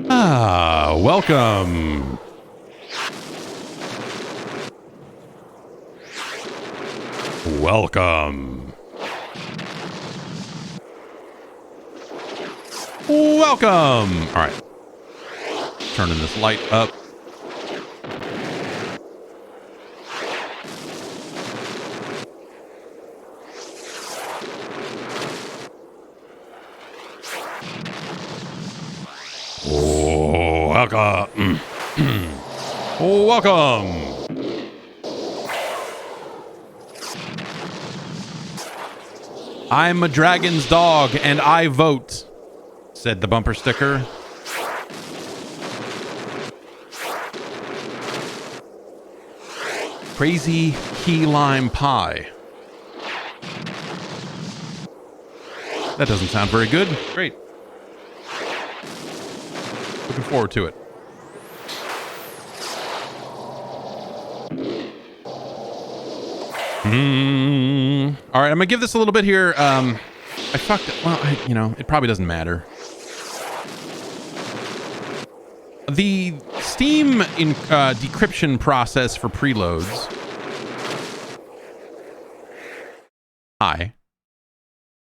Welcome. Welcome. Welcome. All right. Turning this light up. Welcome. Welcome. I'm a dragon's dog and I vote, said the bumper sticker. Crazy key lime pie. That doesn't sound very good. Great. Looking forward to it. All right, I'm gonna give this a little bit here. I fucked it. Well, it probably doesn't matter. The Steam decryption process for preloads. Hi.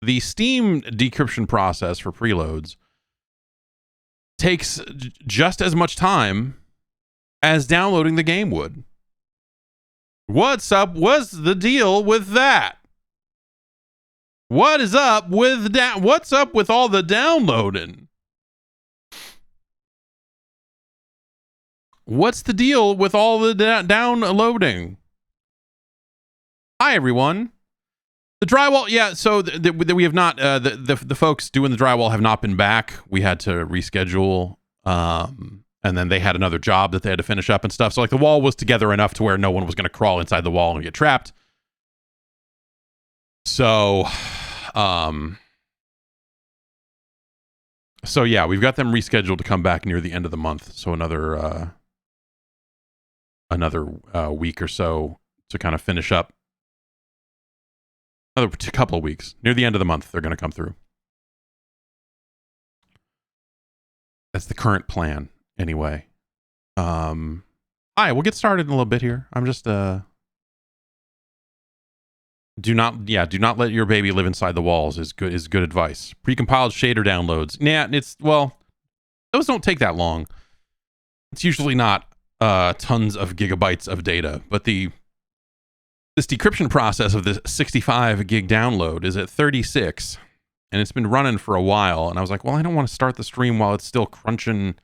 The Steam decryption process for preloads takes just as much time as downloading the game would. What's up? What's the deal with that? What is up with that? What's up with all the downloading? What's the deal with all the downloading? Hi, everyone. The drywall, yeah, so we have not, the folks doing the drywall have not been back. We had to reschedule, and then they had another job that they had to finish up and stuff. So, like, the wall was together enough to where no one was going to crawl inside the wall and get trapped. So, yeah, we've got them rescheduled to come back near the end of the month. So another week or so to kind of finish up. Another couple of weeks. Near the end of the month, they're going to come through. That's the current plan, anyway. All right, we'll get started in a little bit here. I'm just do not let your baby live inside the walls is good advice. Precompiled shader downloads. Yeah, those don't take that long. It's usually not tons of gigabytes of data, but this decryption process of this 65 gig download is at 36, and it's been running for a while. And I was like, well, I don't want to start the stream while it's still crunching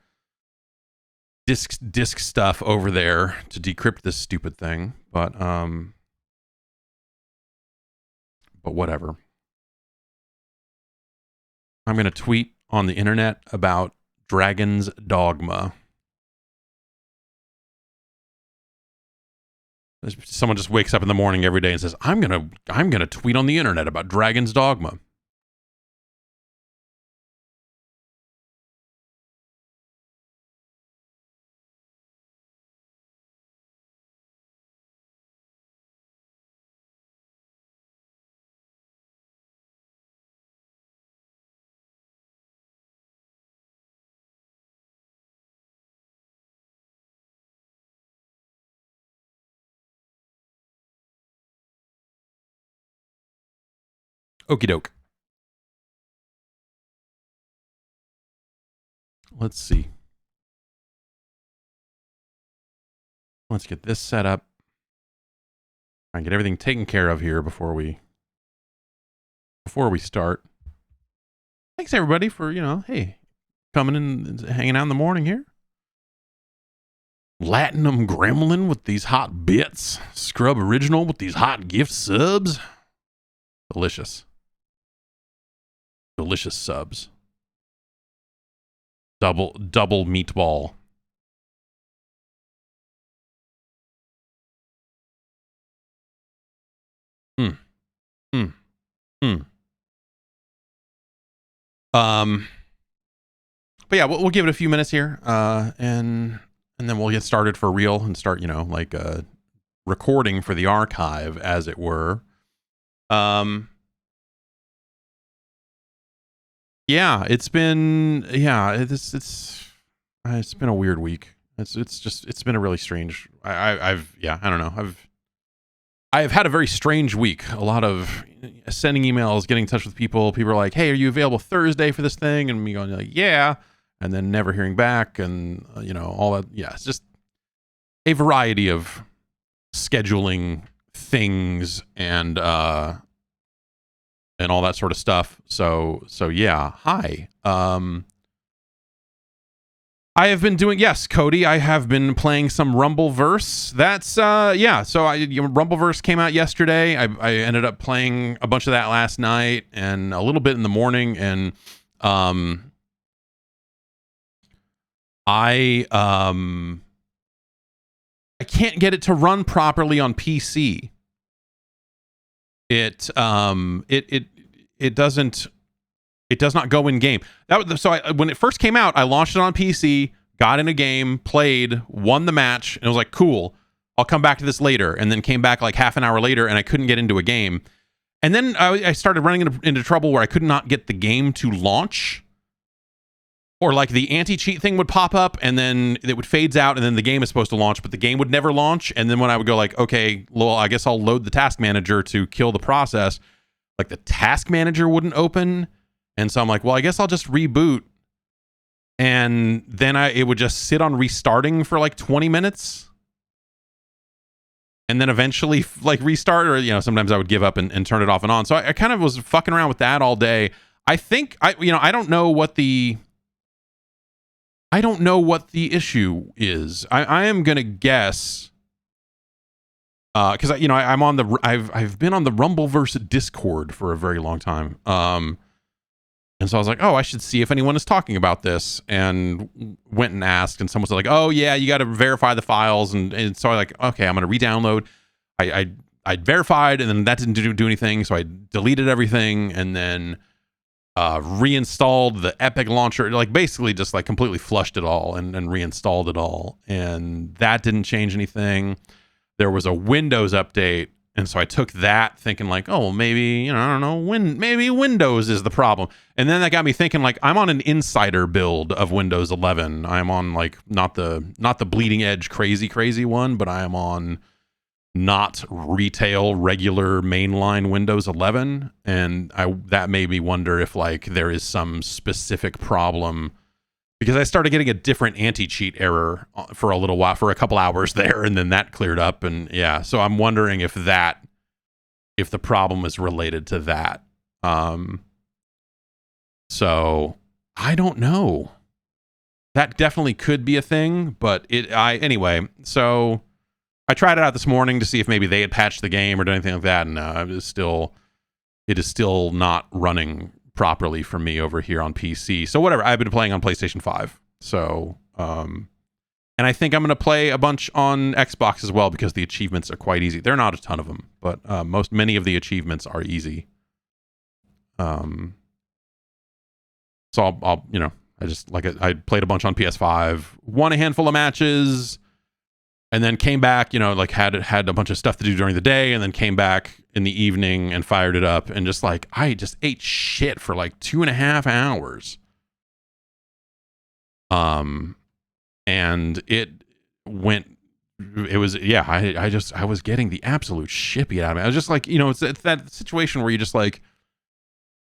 disk stuff over there to decrypt this stupid thing. But whatever. I'm going to tweet on the internet about Dragon's Dogma. Someone just wakes up in the morning every day and says, I'm gonna tweet on the internet about Dragon's Dogma. Okie doke. Let's see. Let's get this set up. Try and get everything taken care of here before we start. Thanks everybody for, hey, coming in and hanging out in the morning here. Latinum Gremlin with these hot bits. Scrub Original with these hot gift subs. Delicious. Delicious subs. Double meatball. But yeah, we'll give it a few minutes here, and then we'll get started for real and start, recording for the archive, as it were. Yeah, it's been, it's It's been a weird week. It's been a really strange. I don't know. I've had a very strange week. A lot of sending emails, getting in touch with people. People are like, "Hey, are you available Thursday for this thing?" And me going like, "Yeah," and then never hearing back, and all that. Yeah, it's just a variety of scheduling things and all that sort of stuff. So yeah. Hi. I have been doing, yes, Cody, I have been playing some Rumbleverse. That's, yeah, so Rumbleverse came out yesterday. I ended up playing a bunch of that last night and a little bit in the morning, and I can't get it to run properly on PC. It does not go in game. When it first came out, I launched it on PC, got in a game, played, won the match, and it was like, cool, I'll come back to this later. And then came back like half an hour later, and I couldn't get into a game. And then I started running into trouble where I could not get the game to launch. Or like the anti-cheat thing would pop up, and then it would fades out, and then the game is supposed to launch, but the game would never launch. And then when I would go like, okay, well, I guess I'll load the task manager to kill the process, like the task manager wouldn't open. And so I'm like, well, I guess I'll just reboot. And then it would just sit on restarting for like 20 minutes. And then eventually like restart, or, sometimes I would give up and turn it off and on. So I kind of was fucking around with that all day. I think I don't know what the issue is. I am going to guess, cause I'm on I've been on the Rumbleverse Discord for a very long time. And so I was like, oh, I should see if anyone is talking about this, and went and asked, and someone was like, oh yeah, you got to verify the files. And so I like, okay, I'm going to re-download. I verified, and then that didn't do anything. So I deleted everything, and then reinstalled the Epic launcher, like basically just like completely flushed it all and reinstalled it all. And that didn't change anything. There was a Windows update. And so I took that thinking like, oh, well, maybe, I don't know, maybe Windows is the problem. And then that got me thinking like, I'm on an insider build of Windows 11. I'm on like, not the bleeding edge crazy one, but I am on not retail regular mainline Windows 11. And that made me wonder if like there is some specific problem, because I started getting a different anti-cheat error for a little while, for a couple hours there, and then that cleared up. And yeah, so I'm wondering if the problem is related to that. So I don't know. That definitely could be a thing, but anyway, so I tried it out this morning to see if maybe they had patched the game or done anything like that, and it is still not running properly for me over here on PC. So whatever, I've been playing on PlayStation 5. So, and I think I'm going to play a bunch on Xbox as well, because the achievements are quite easy. They're not a ton of them, but many of the achievements are easy. So I'll I played a bunch on PS5, won a handful of matches, and then came back, had a bunch of stuff to do during the day, and then came back in the evening and fired it up, and I just ate shit for like 2.5 hours. And I was getting the absolute shit beat out of me. I was just like, it's that situation where you just like,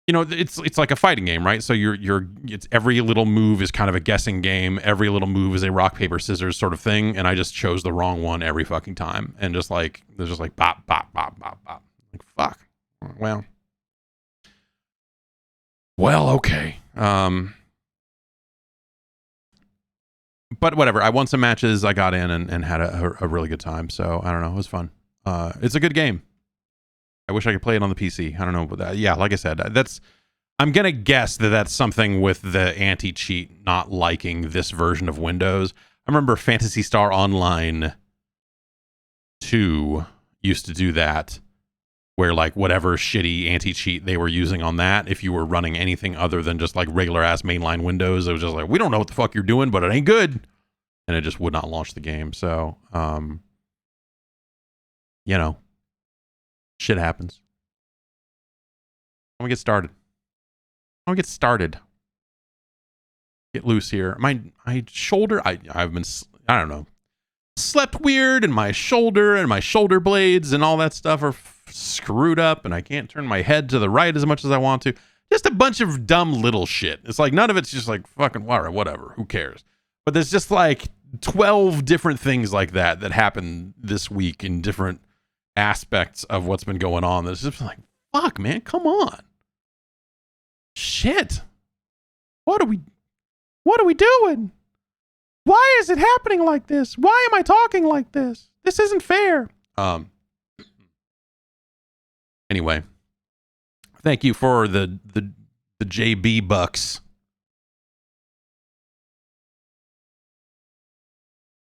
it's like a fighting game, right? So it's every little move is kind of a guessing game. Every little move is a rock, paper, scissors sort of thing. And I just chose the wrong one every fucking time. And there's just like bop, bop, bop, bop, bop. Like, fuck. Well, okay. But whatever. I won some matches. I got in and had a really good time. So I don't know. It was fun. It's a good game. I wish I could play it on the PC. I don't know. But yeah, like I said, I'm going to guess that's something with the anti-cheat not liking this version of Windows. I remember Phantasy Star Online 2 used to do that, where like whatever shitty anti-cheat they were using on that, if you were running anything other than just like regular ass mainline Windows, it was just like, we don't know what the fuck you're doing, but it ain't good. And it just would not launch the game. So, shit happens. Let me get started. get loose here. My shoulder, I've been, I don't know, slept weird, and my shoulder blades and all that stuff are screwed up, and I can't turn my head to the right as much as I want to. Just a bunch of dumb little shit. It's like none of it's just like fucking whatever, who cares? But there's just like 12 different things like that happened this week in different aspects of what's been going on. That's just like, fuck, man, come on. Shit. What are we doing? Why is it happening like this? Why am I talking like this? This isn't fair. Anyway, thank you for the JB bucks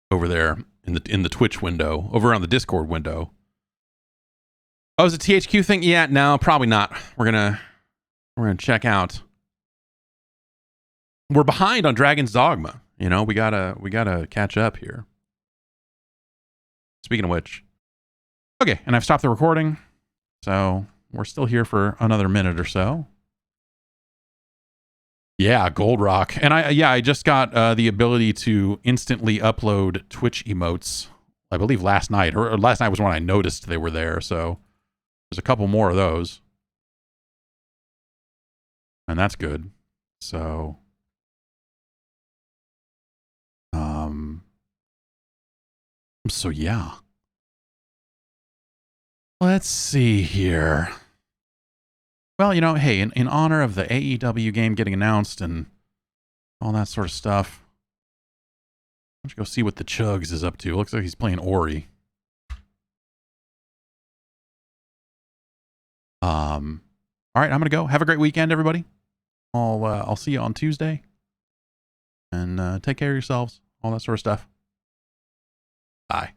over there in the Twitch window, over on the Discord window. Oh, is it THQ thing? Yeah, no, probably not. We're gonna check out. We're behind on Dragon's Dogma. You know, we gotta catch up here. Speaking of which, okay, and I've stopped the recording, so we're still here for another minute or so. Yeah, Gold Rock, and I just got the ability to instantly upload Twitch emotes. I believe last night, or last night was when I noticed they were there. So there's a couple more of those, and that's good. So. So yeah. Let's see here. Well, you know, hey, in honor of the AEW game getting announced and all that sort of stuff, why don't you go see what the Chugs is up to? Looks like he's playing Ori. All right, I'm gonna go. Have a great weekend, everybody. I'll see you on Tuesday. And take care of yourselves. All that sort of stuff. Bye.